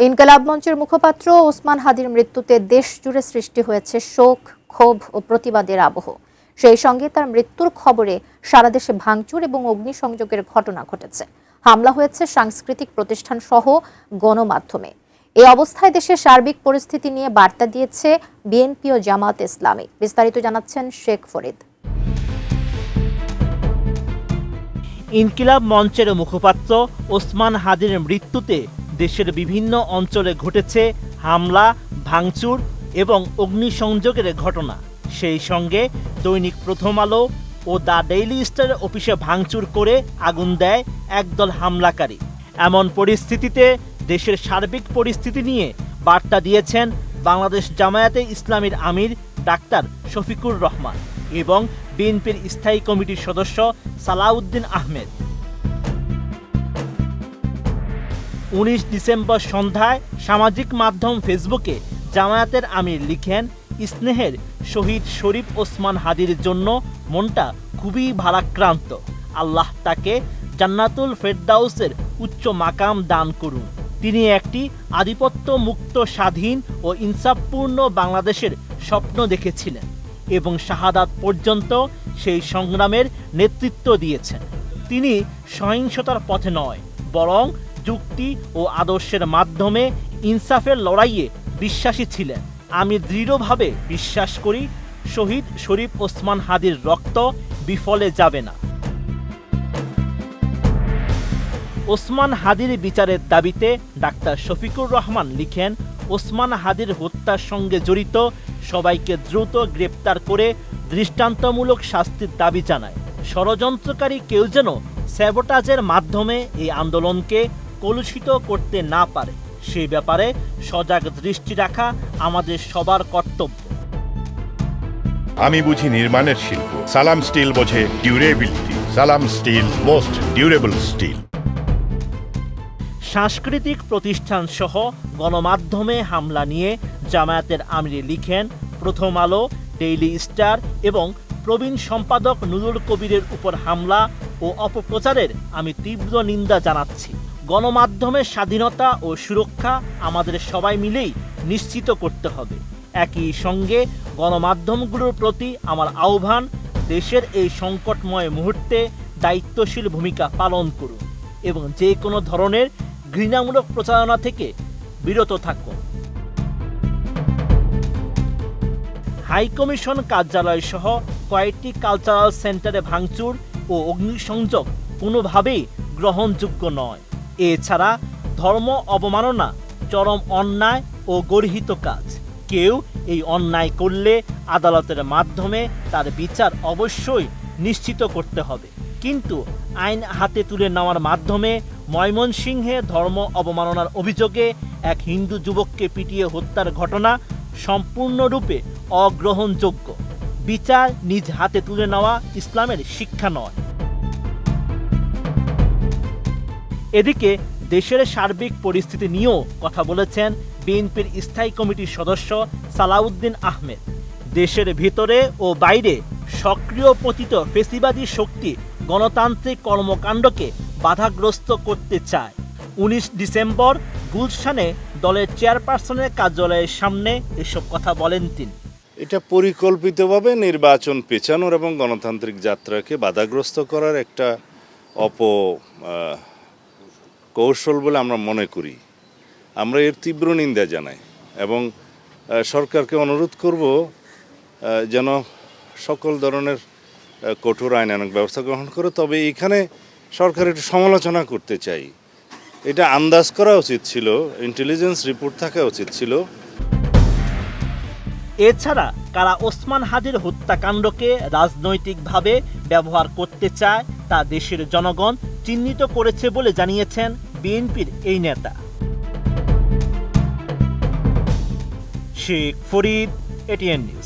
ইনকিলাব মঞ্চের মুখপাত্র ওসমান হাদির মৃত্যুতে দেশ জুড়ে সৃষ্টি হয়েছে শোক, ক্ষোভ ও প্রতিবাদের আবহ। সেই সঙ্গে তার মৃত্যুর খবরে সারা দেশে ভাঙচুর এবং অগ্নিসংযোগের ঘটনা ঘটেছে। হামলা হয়েছে সাংস্কৃতিক প্রতিষ্ঠান সহ গণমাধ্যমে। এই অবস্থায় দেশের সার্বিক পরিস্থিতি নিয়ে বার্তা দিয়েছে বিএনপি ও জামাত ইসলামী। বিস্তারিত জানাচ্ছেন শেখ ফরিদ। ইনকিলাব মঞ্চের মুখপাত্র ওসমান হাদির মৃত্যুতে দেশের বিভিন্ন অঞ্চলে ঘটেছে হামলা, ভাঙচুর এবং অগ্নিসংযোগের ঘটনা। সেই সঙ্গে দৈনিক প্রথম আলো ও দ্য ডেইলি স্টারের অফিসে ভাঙচুর করে আগুন দেয় একদল হামলাকারী। এমন পরিস্থিতিতে দেশের সার্বিক পরিস্থিতি নিয়ে বার্তা দিয়েছেন বাংলাদেশ জামায়াতে ইসলামীর আমির ডাক্তার শফিকুর রহমান এবং বিএনপির স্থায়ী কমিটির সদস্য সালাউদ্দিন আহমেদ। 19 ডিসেম্বর সন্ধ্যায় সামাজিক মাধ্যম ফেসবুকে জামায়াতের আমির লিখেন, স্নেহের শহীদ শরীফ ওসমান হাদির জন্য মনটা খুবই ভারাক্রান্ত। আল্লাহ তাকে জান্নাতুল ফেরদাউসের উচ্চ মাকাম দান করুন। তিনি একটি আধিপত্য মুক্ত, স্বাধীন ও ইনসাফপূর্ণ বাংলাদেশের স্বপ্ন দেখেছিলেন এবং শাহাদাত পর্যন্ত সেই সংগ্রামের নেতৃত্ব দিয়েছেন। তিনি সহিংসতার পথে নয়, বরং যুক্তি ও আদর্শের মাধ্যমে ইনসাফের লড়াইয়ে বিশ্বাসী ছিলেন। আমি দৃঢ়ভাবে বিশ্বাস করি শহীদ শরীফ ওসমান হাদির রক্ত বিফলে যাবে না। ওসমান হাদির বিচারের দাবিতে ডাক্তার শফিকুর রহমান লিখেন, ওসমান হাদির হত্যার সঙ্গে জড়িত সবাইকে দ্রুত গ্রেপ্তার করে দৃষ্টান্তমূলক শাস্তির দাবি জানায়। ষড়যন্ত্রকারী কেউ যেন স্যাবোটাজের মাধ্যমে এই আন্দোলনকে কলুষিত করতে না পারে, সেই ব্যাপারে সজাগ দৃষ্টি রাখা আমাদের সবার কর্তব্য। আমি বুঝি নির্মাণের শিল্প, সালাম স্টিল বোঝে ডিউরেবিলিটি। সালাম স্টিল, মোস্ট ডিউরেবল স্টিল। সাংস্কৃতিক প্রতিষ্ঠান সহ গণমাধ্যমে হামলা নিয়ে জামায়াতের আমির লিখেন, প্রথম আলো, ডেইলি স্টার এবং প্রবীণ সম্পাদক নুরুল কবিরের উপর হামলা ও অপপ্রচারের আমি তীব্র নিন্দা জানাচ্ছি। গণমাধ্যমের স্বাধীনতা ও সুরক্ষা আমাদের সবাই মিলেই নিশ্চিত করতে হবে। একই সঙ্গে গণমাধ্যমগুলোর প্রতি আমার আহ্বান, দেশের এই সংকটময় মুহূর্তে দায়িত্বশীল ভূমিকা পালন করুন এবং যে কোনো ধরনের ঘৃণামূলক প্রচারণা থেকে বিরত থাকুন। হাইকমিশন কার্যালয় সহ কয়েকটি কালচারাল সেন্টারে ভাঙচুর ও অগ্নিসংযোগ কোনোভাবেই গ্রহণযোগ্য নয়। এছাড়া ধর্ম অবমাননা চরম অন্যায় ও গর্হিত কাজ। কেউ এই অন্যায় করলে আদালতের মাধ্যমে তার বিচার অবশ্যই নিশ্চিত করতে হবে। কিন্তু আইন হাতে তুলে নেওয়ার মাধ্যমে ময়মনসিংহে ধর্ম অবমাননার অভিযোগে এক হিন্দু যুবককে পিটিয়ে হত্যার ঘটনা সম্পূর্ণরূপে অগ্রহণযোগ্য। বিচার নিজ হাতে তুলে নেওয়া ইসলামের শিক্ষা নয়। এদিকে দেশের সার্বিক পরিস্থিতি নিয়েও কথা বলেছেন বিএনপির স্থায়ী কমিটির সদস্য সালাউদ্দিন আহমেদ। দেশের ভিতরে ও বাইরে সক্রিয় পতিত ফেসিবাদী শক্তি গণতান্ত্রিক কর্মকাণ্ডকে বাধাগ্রস্ত করতে চায়। 19 ডিসেম্বর গুলশানে দলের চেয়ারপারসনের কার্যালয়ের সামনে এসব কথা বলেন তিনি। এটা পরিকল্পিতভাবে নির্বাচন পেছানোর এবং গণতান্ত্রিক যাত্রাকে বাধাগ্রস্ত করার একটা কৌশল বলে আমরা মনে করি। আমরা এর তীব্র নিন্দা জানাই এবং সরকারকে অনুরোধ করব যেন সকল ধরনের কঠোর আইনানুগ ব্যবস্থা গ্রহণ করে। তবে এখানে সরকার একটু সমালোচনা করতে চাই। এটা আন্দাজ করা উচিত ছিল, ইন্টেলিজেন্স রিপোর্ট থাকা উচিত ছিল। এছাড়া কারা ওসমান হাদির হত্যাকাণ্ডকে রাজনৈতিকভাবে ব্যবহার করতে চায় তা দেশের জনগণ চিহ্নিত করেছে বলে জানিয়েছেন বিএনপির এই নেতা। Sheikh Farid, ATN news.